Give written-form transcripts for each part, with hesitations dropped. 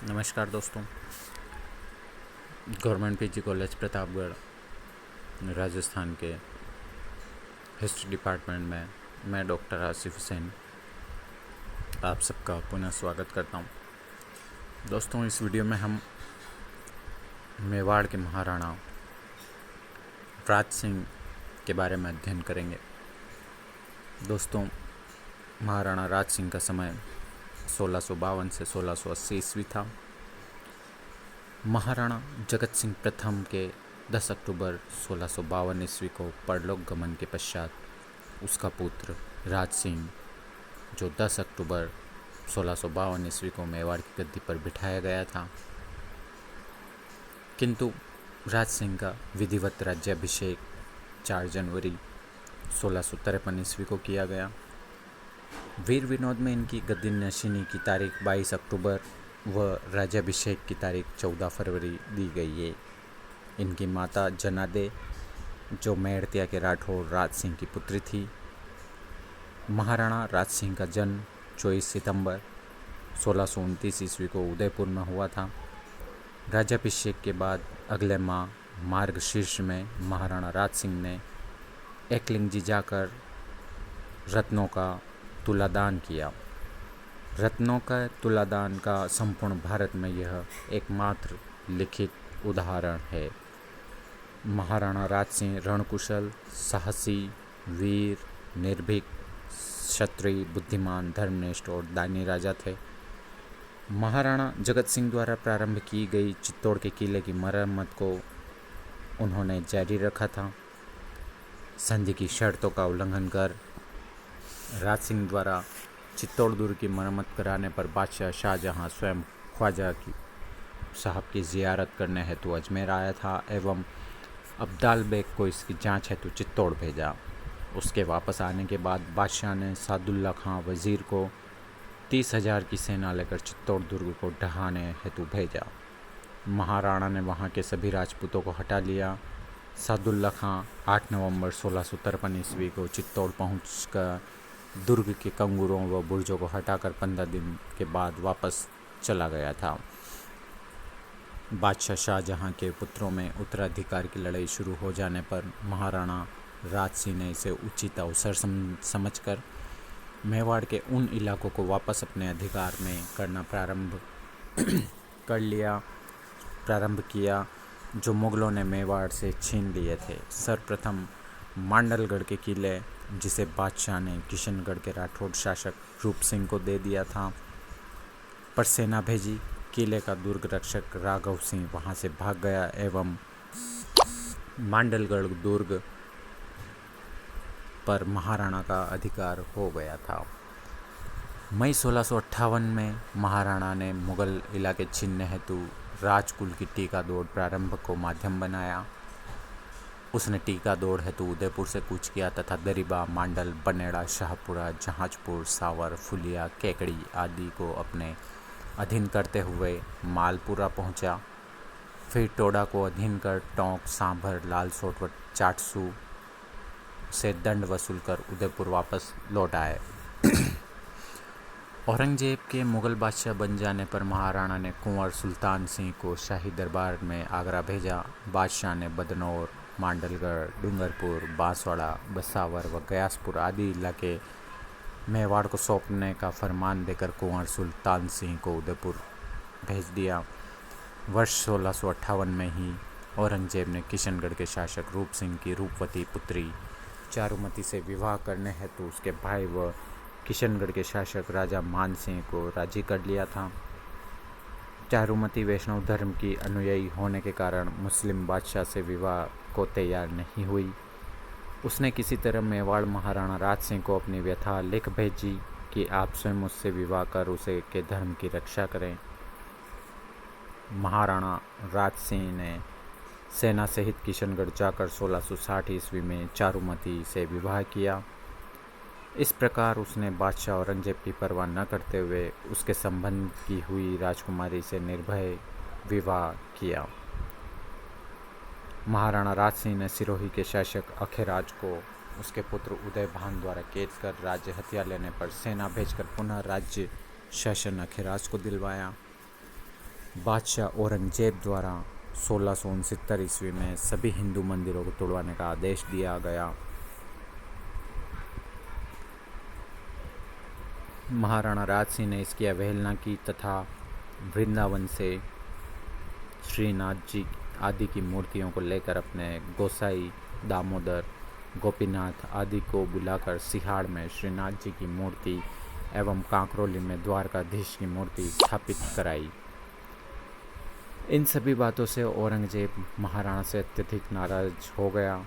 नमस्कार दोस्तों। Government PG college Pratapgarh Rajasthan के हिस्ट्री डिपार्टमेंट में मैं डॉक्टर आसिफ हुसैन आप सबका पुनः स्वागत करता हूं। दोस्तों, इस वीडियो में हम मेवाड़ के महाराणा राज सिंह के बारे में अध्ययन करेंगे। दोस्तों, महाराणा राज सिंह का समय 1652 से 1680 ईस्वी था। महाराणा जगत सिंह प्रथम के 10 अक्टूबर 1652 ईस्वी को परलोक गमन के पश्चात उसका पुत्र राज सिंह, जो 10 अक्टूबर 1652 ईस्वी को मेवाड़ की गद्दी पर बिठाया गया था, किंतु राज सिंह का विधिवत राज्याभिषेक 4 जनवरी 1653 ईस्वी को किया गया। वीर विनोद में इनकी गद्दी नशीनी की तारीख 22 अक्टूबर व राज्याभिषेक की तारीख 14 फरवरी दी गई है। इनकी माता जनादे, जो मेड़तिया के राठौर राज सिंह की पुत्री थी। महाराणा राज सिंह का जन्म 24 सितंबर 1629 ईस्वी को उदयपुर में हुआ था। राज्याभिषेक के बाद अगले माह मार्गशीर्ष में महाराणा राज सिंह ने एकलिंगजी जाकर रत्नों का तुलादान किया। रत्नों का तुलादान का संपूर्ण भारत में यह एकमात्र लिखित उदाहरण है। महाराणा राज सिंह रणकुशल, साहसी, वीर, निर्भीक, क्षत्रिय, बुद्धिमान, धर्मनिष्ठ और दानी राजा थे। महाराणा जगत सिंह द्वारा प्रारंभ की गई चित्तौड़ के किले की मरम्मत को उन्होंने जारी रखा था। संधि की शर्तों का उल्लंघन कर राज सिंह द्वारा चित्तौड़ दुर्ग की मरम्मत कराने पर बादशाह शाहजहां स्वयं ख्वाजा की साहब की जियारत करने हेतु अजमेर आया था एवं अब्दाल बेग को इसकी जांच हेतु चित्तौड़ भेजा। उसके वापस आने के बाद बादशाह ने सादुल्ला खां वजीर को 30,000 की सेना लेकर चित्तौड़ दुर्ग को ढहाने हेतु भेजा। महाराणा ने वहां के सभी राजपूतों को हटा लिया। सादुल्ला खां 8 नवंबर 1653 ईस्वी को चित्तौड़ पहुंचकर दुर्ग के कंगूरों व बुर्जों को हटाकर 15 दिन के बाद वापस चला गया था। बादशाह शाहजहां के पुत्रों में उत्तराधिकार की लड़ाई शुरू हो जाने पर महाराणा राज सिंह ने इसे उचित अवसर समझकर मेवाड़ के उन इलाकों को वापस अपने अधिकार में करना प्रारंभ किया जो मुगलों ने मेवाड़ से छीन लिए थे। सर्वप्रथम मांडलगढ़ के किले, जिसे बादशाह ने किशनगढ़ के राठौड़ शासक रूप सिंह को दे दिया था, पर सेना भेजी। किले का दुर्ग रक्षक राघव सिंह वहां से भाग गया एवं मांडलगढ़ दुर्ग पर महाराणा का अधिकार हो गया था। मई 1658 में महाराणा ने मुगल इलाके छीनने हेतु राजकुल की टीका दौड़ प्रारंभ को माध्यम बनाया। उसने टीका दौड़ हेतु उदयपुर से कूच किया तथा दरिबा, मांडल, बनेड़ा, शाहपुरा, जहाजपुर, सावर, फुलिया, केकड़ी आदि को अपने अधीन करते हुए मालपुरा पहुंचा। फिर टोडा को अधीन कर टोंक, सांभर, लालसोट व चाटसू से दंड वसूल कर उदयपुर वापस लौट आए। औरंगजेब के मुगल बादशाह बन जाने पर महाराणा ने कुंवर सुल्तान सिंह को शाही दरबार में आगरा भेजा। बादशाह ने बदनौर, मांडलगढ़, डूंगरपुर, बांसवाड़ा, बसावर व गयासपुर आदि इलाके मेवाड़ को सौंपने का फरमान देकर कुंवर सुल्तान सिंह को उदयपुर भेज दिया। वर्ष 1658 में ही औरंगजेब ने किशनगढ़ के शासक रूप सिंह की रूपवती पुत्री चारुमती से विवाह करने हेतु उसके भाई व किशनगढ़ के शासक राजा मान सिंह को राजी कर लिया था। चारुमती वैष्णव धर्म की अनुयायी होने के कारण मुस्लिम बादशाह से विवाह को तैयार नहीं हुई। उसने किसी तरह मेवाड़ महाराणा राज सिंह को अपनी व्यथा लिख भेजी कि आप स्वयं मुझसे विवाह कर उसे के धर्म की रक्षा करें। महाराणा राज सिंह ने सेना सहित किशनगढ़ जाकर 1660 ईस्वी में चारुमती से विवाह किया। इस प्रकार उसने बादशाह औरंगजेब की परवाह न करते हुए उसके संबंध की हुई राजकुमारी से निर्भय विवाह किया। महाराणा राज सिंह ने सिरोही के शासक अखेराज को उसके पुत्र उदय भान द्वारा कैद कर राज्य हथिया लेने पर सेना भेजकर पुनः राज्य शासन अखेराज को दिलवाया। बादशाह औरंगजेब द्वारा 1669 ईस्वी में सभी हिंदू मंदिरों को तोड़वाने का आदेश दिया गया। महाराणा राज सिंह ने इसकी अवहेलना की तथा वृंदावन से श्रीनाथ जी आदि की मूर्तियों को लेकर अपने गोसाई, दामोदर, गोपीनाथ आदि को बुलाकर सिहाड़ में श्रीनाथ जी की मूर्ति एवं कांकरोली में द्वारकाधीश की मूर्ति स्थापित कराई। इन सभी बातों से औरंगजेब महाराणा से अत्यधिक नाराज हो गया।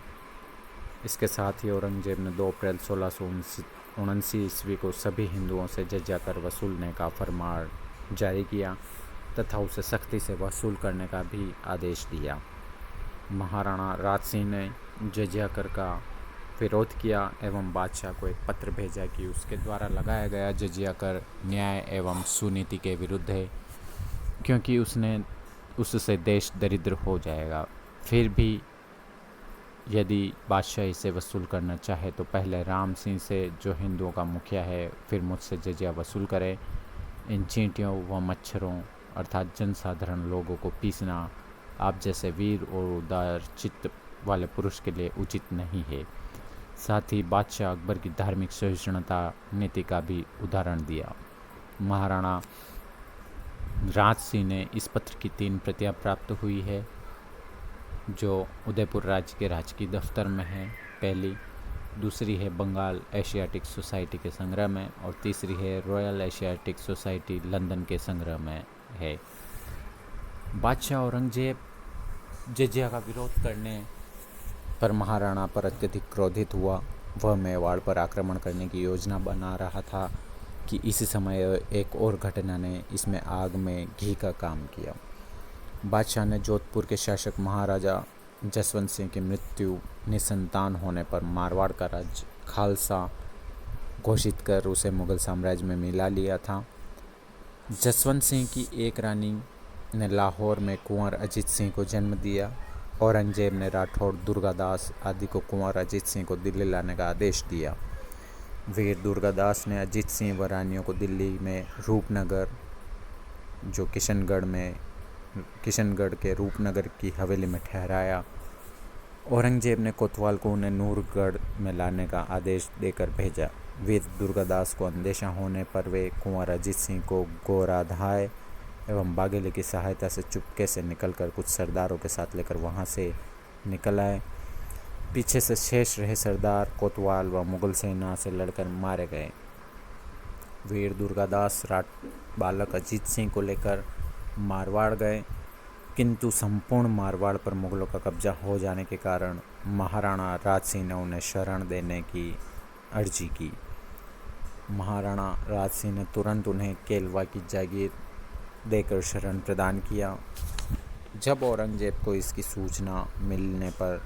इसके साथ ही औरंगजेब ने 2 अप्रैल 1679 ईस्वी को सभी हिंदुओं से जजिया कर वसूलने का फरमान जारी किया तथा उसे सख्ती से वसूल करने का भी आदेश दिया। महाराणा राज सिंह ने जजिया कर का विरोध किया एवं बादशाह को एक पत्र भेजा कि उसके द्वारा लगाया गया जजिया कर न्याय एवं सुनीति के विरुद्ध है, क्योंकि उससे देश दरिद्र हो जाएगा। फिर भी यदि बादशाह इसे वसूल करना चाहे तो पहले राम सिंह से, जो हिंदुओं का मुखिया है, फिर मुझसे जजिया वसूल करे। इन चींटियों व मच्छरों अर्थात जनसाधारण लोगों को पीसना आप जैसे वीर और उदार चित्त वाले पुरुष के लिए उचित नहीं है। साथ ही बादशाह अकबर की धार्मिक सहिष्णुता नीति का भी उदाहरण दिया। महाराणा राज सिंह ने इस पत्र की 3 प्रतियां प्राप्त हुई है, जो उदयपुर राज्य के राजकीय दफ्तर में है। पहली, दूसरी है बंगाल एशियाटिक सोसाइटी के संग्रह में और तीसरी है रॉयल एशियाटिक सोसाइटी लंदन के संग्रह में है। बादशाह औरंगजेब जजिया का विरोध करने पर महाराणा पर अत्यधिक क्रोधित हुआ। वह मेवाड़ पर आक्रमण करने की योजना बना रहा था कि इसी समय एक और घटना ने इसमें आग में घी का काम किया। बादशाह ने जोधपुर के शासक महाराजा जसवंत सिंह की मृत्यु निसंतान होने पर मारवाड़ का राज्य खालसा घोषित कर उसे मुगल साम्राज्य में मिला लिया था। जसवंत सिंह की एक रानी ने लाहौर में कुंवर अजीत सिंह को जन्म दिया। औरंगजेब ने राठौड़, दुर्गादास आदि को कुंवर अजीत सिंह को दिल्ली लाने का आदेश दिया। वीर दुर्गादास ने अजीत सिंह व रानियों को दिल्ली में रूपनगर, जो किशनगढ़ के रूपनगर की हवेली में ठहराया। औरंगजेब ने कोतवाल को उन्हें नूरगढ़ में लाने का आदेश देकर भेजा। वीर दुर्गादास को अंदेशा होने पर वे कुंवर अजीत सिंह को गोराधाय एवं बाघेले की सहायता से चुपके से निकलकर कुछ सरदारों के साथ लेकर वहां से निकल आए। पीछे से शेष रहे सरदार कोतवाल व मुगल सेना से लड़कर मारे गए। वीर दुर्गादास बालक अजीत सिंह को लेकर मारवाड़ गए, किंतु संपूर्ण मारवाड़ पर मुगलों का कब्जा हो जाने के कारण महाराणा राज सिंह ने उन्हें शरण देने की अर्जी की। महाराणा राज सिंह ने तुरंत उन्हें केलवा की जागीर देकर शरण प्रदान किया। जब औरंगजेब को इसकी सूचना मिलने पर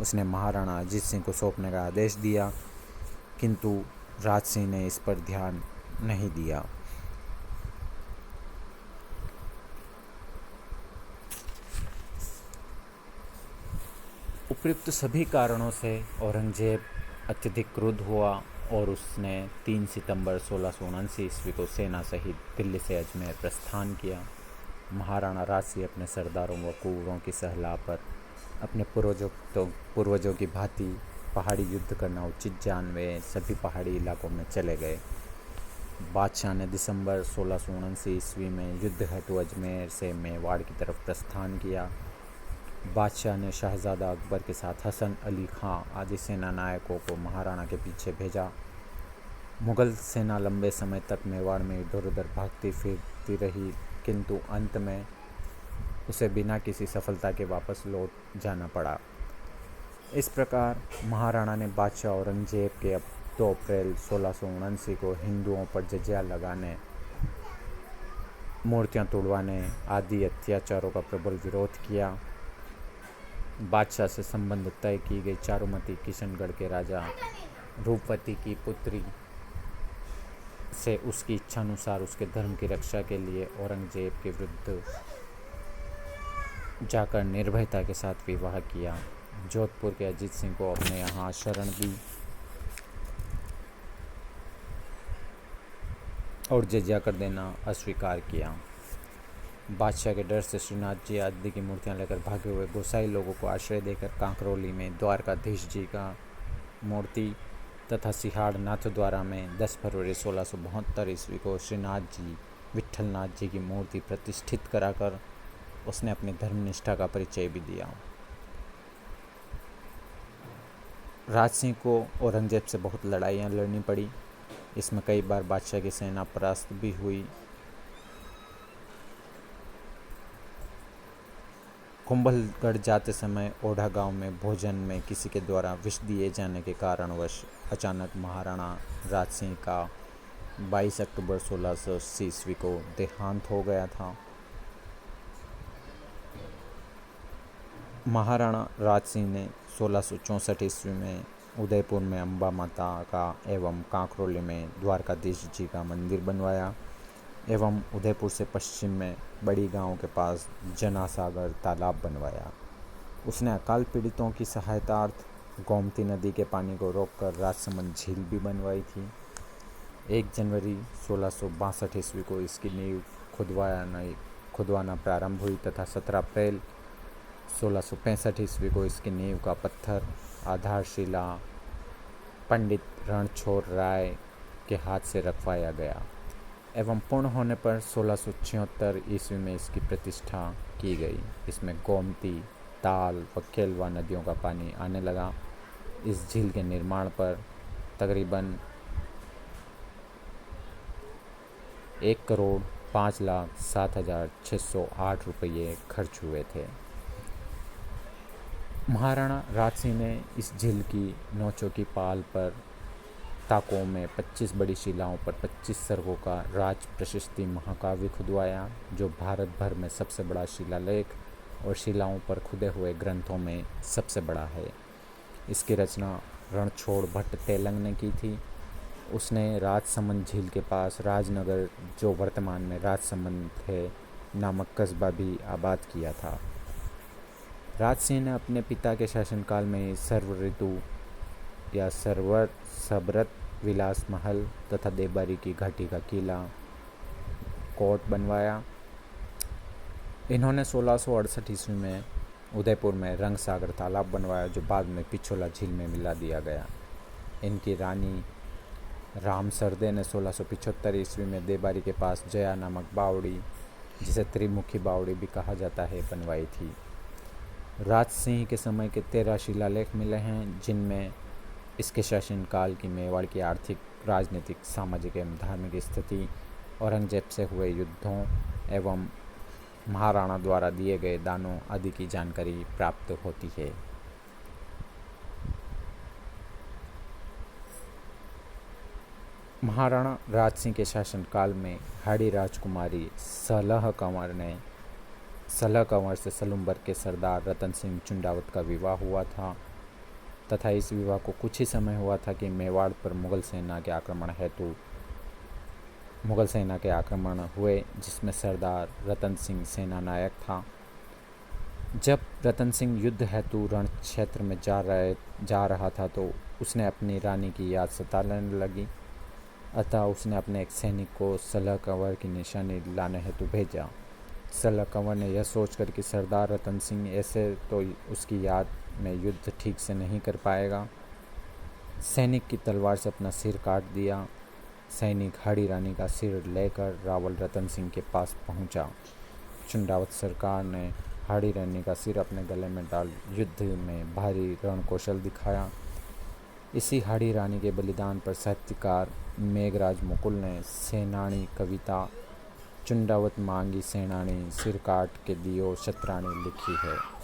उसने महाराणा अजीत सिंह को सौंपने का आदेश दिया, किंतु राज सिंह ने इस पर ध्यान नहीं दिया। उपयुक्त सभी कारणों से औरंगजेब अत्यधिक क्रुद्ध हुआ और उसने 3 सितंबर 1679 ईस्वी को सेना सहित दिल्ली से अजमेर प्रस्थान किया। महाराणा राज सिंह अपने सरदारों व कुंवरों की सलाह पर अपने पूर्वजों की भांति पहाड़ी युद्ध करना उचित जान वे सभी पहाड़ी इलाकों में चले गए। बादशाह ने दिसंबर 1679 ईस्वी में युद्ध हेतु अजमेर से मेवाड़ की तरफ प्रस्थान किया। बादशाह ने शहजादा अकबर के साथ हसन अली खां आदि सेना नायकों को महाराणा के पीछे भेजा। मुगल सेना लंबे समय तक मेवाड़ में इधर उधर भागती फिरती रही, किंतु अंत में उसे बिना किसी सफलता के वापस लौट जाना पड़ा। इस प्रकार महाराणा ने बादशाह औरंगजेब के 2 अप्रैल 1679 को हिंदुओं पर जजिया लगाने, मूर्तियां तोड़वाने आदि अत्याचारों का प्रबल विरोध किया। बादशाह से संबंध तय की गई चारुमती किशनगढ़ के राजा रूपवती की पुत्री से उसकी इच्छानुसार उसके धर्म की रक्षा के लिए औरंगजेब के विरुद्ध जाकर निर्भयता के साथ विवाह किया। जोधपुर के अजीत सिंह को अपने यहाँ शरण दी और जजिया कर देना अस्वीकार किया। बादशाह के डर से श्रीनाथ जी आदि की मूर्तियां लेकर भागे हुए गोसाई लोगों को आश्रय देकर कांकरोली में द्वारकाधीश जी का मूर्ति तथा सिहाड़ नाथद्वारा में 10 फरवरी 1672 ईस्वी को श्रीनाथ जी विट्ठलनाथ जी की मूर्ति प्रतिष्ठित कराकर उसने अपनी धर्मनिष्ठा का परिचय भी दिया। राज सिंह को औरंगजेब से बहुत लड़ाइयाँ लड़नी पड़ी। इसमें कई बार बादशाह की सेना परास्त भी हुई। कुंभलगढ़ जाते समय ओढ़ा गांव में भोजन में किसी के द्वारा विष दिए जाने के कारणवश अचानक महाराणा राज सिंह का 22 अक्टूबर 1680 ईस्वी को देहांत हो गया था। महाराणा राज सिंह ने 1664 ईस्वी में उदयपुर में अम्बा माता का एवं कांकरोली में द्वारकाधीश जी का मंदिर बनवाया एवं उदयपुर से पश्चिम में बड़ी गांव के पास जनासागर तालाब बनवाया। उसने अकाल पीड़ितों की सहायतार्थ गोमती नदी के पानी को रोककर राजसमंद झील भी बनवाई थी। 1 जनवरी 1662 ईस्वी को इसकी नींव खुदवाना प्रारंभ हुई तथा 17 अप्रैल 1665 ईस्वी को इसकी नींव का पत्थर आधारशिला पंडित रणछोड़ राय के हाथ से रखवाया गया एवं पूर्ण होने पर 1676 ईस्वी में इसकी प्रतिष्ठा की गई। इसमें गोमती, ताल व केलवा नदियों का पानी आने लगा। इस झील के निर्माण पर तकरीबन 1,05,07,608 रुपये खर्च हुए थे। महाराणा राज सिंह ने इस झील की नोचों की पाल पर ताकों में 25 बड़ी शिलाओं पर 25 सर्गों का राज प्रशस्ति महाकाव्य खुदवाया, जो भारत भर में सबसे बड़ा शिलालेख और शिलाओं पर खुदे हुए ग्रंथों में सबसे बड़ा है। इसकी रचना रणछोड़ भट्ट तेलंग ने की थी। उसने राजसमंद झील के पास राजनगर, जो वर्तमान में राजसमंद है, नामक कस्बा भी आबाद किया था। राज सिंह ने अपने पिता के शासनकाल में ही सर्व ऋतु या सबरत विलास महल तथा देवबारी की घाटी का किला कोट बनवाया। इन्होंने 1668 ईस्वी में उदयपुर में रंग सागर तालाब बनवाया, जो बाद में पिछोला झील में मिला दिया गया। इनकी रानी राम सरदे ने 1675 ईस्वी में देवबारी के पास जया नामक बावड़ी, जिसे त्रिमुखी बावड़ी भी कहा जाता है, बनवाई थी। राज सिंह के समय के 13 शिलालेख मिले हैं, जिनमें इसके शासनकाल की मेवाड़ की आर्थिक, राजनीतिक, सामाजिक एवं धार्मिक स्थिति, औरंगजेब से हुए युद्धों एवं महाराणा द्वारा दिए गए दानों आदि की जानकारी प्राप्त होती है। महाराणा राज सिंह के शासनकाल में हाड़ी राजकुमारी सलह कंवर से सलूम्बर के सरदार रतन सिंह चुंडावत का विवाह हुआ था तथा इस विवाह को कुछ ही समय हुआ था कि मेवाड़ पर मुगल सेना के आक्रमण हुए, जिसमें सरदार रतन सिंह सेना नायक था। जब रतन सिंह युद्ध हेतु रण क्षेत्र में जा रहा था तो उसने अपनी रानी की याद सताने लगी, अतः उसने अपने एक सैनिक को सलह कंवर की निशानी लाने हेतु भेजा। सलह कंवर ने यह सोचकर कि सरदार रतन सिंह ऐसे तो उसकी याद में युद्ध ठीक से नहीं कर पाएगा, सैनिक की तलवार से अपना सिर काट दिया। सैनिक हाड़ी रानी का सिर लेकर रावल रतन सिंह के पास पहुंचा। चुंडावत सरकार ने हाड़ी रानी का सिर अपने गले में डाल युद्ध में भारी रणकौशल दिखाया। इसी हाड़ी रानी के बलिदान पर साहित्यकार मेघराज मुकुल ने सेनानी कविता चुंडावत मांगी सेनानी सिर काट के दियो शतरानी लिखी है।